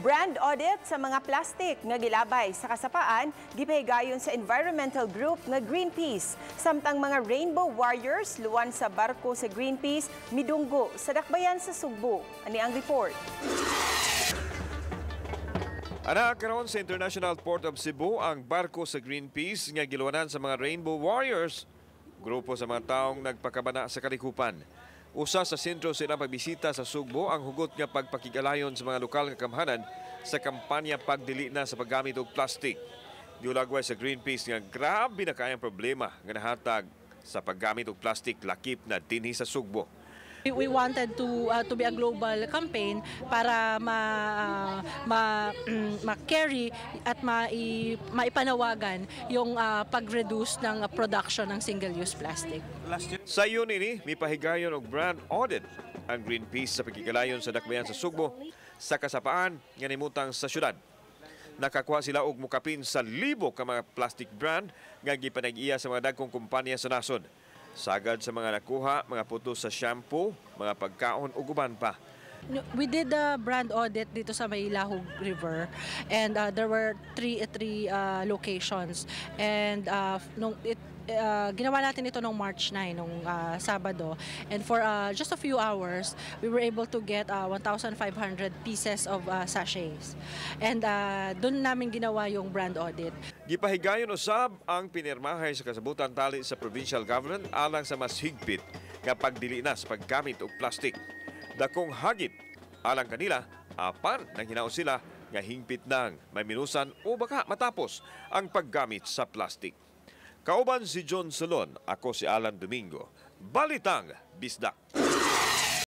Brand audit sa mga plastic nga gilabay sa kasapaan gipahigayon sa environmental group nga Greenpeace. Samtang mga Rainbow Warriors luwan sa barko sa Greenpeace midunggo sa dakbayan sa Sugbo. Ani ang report. Ana karon sa International Port of Cebu ang barko sa Greenpeace nga giluwanan sa mga Rainbow Warriors, grupo sa mga taong nagpakabana sa kalikupan. Usa sa sentro sa ilang pagbisita sa Sugbo ang hugot nga pagpakigalayon sa mga lokal nga kamhanan sa kampanya pagdili na sa paggamit og plastic. Giulagway sa Greenpeace nga grabe na kayang problema nga nahatag sa paggamit og plastic lakip na dinhi sa Sugbo. We wanted to be a global campaign para ma-carry at maipanawagan yung pag-reduce ng production ng single-use plastic. Sa iyon ini, may pahigayon og brand audit ang Greenpeace sa pagkikalayon sa dakbayan sa Sugbo sa kasapaan nga nimutang sa syudad. Nakakuha sila og mukapin sa libo ka mga plastic brand nga gipanag-iya sa mga dagkong kumpanya sa nasod. Sagad sa mga nakuha, mga putos sa shampoo, mga pagkaon ug uban pa. We did the brand audit dito sa Mailahog River, and there were three locations, and ginawa natin ito nung March 9, nung Sabado, and for just a few hours we were able to get 1,500 pieces of sachets, and doon namin ginawa yung brand audit. Gipahigayon usab ang pinirmahay sa kasabutan tali sa provincial government alang sa mas higpit nga pagdili na sa paggamit og plastic. Dakong hagit alang kanila apan nang hinaon sila nga hingpit nang may minusan o baka matapos ang paggamit sa plastic. Kauban si John Solon, ako si Alan Domingo. Balitang Bisdak.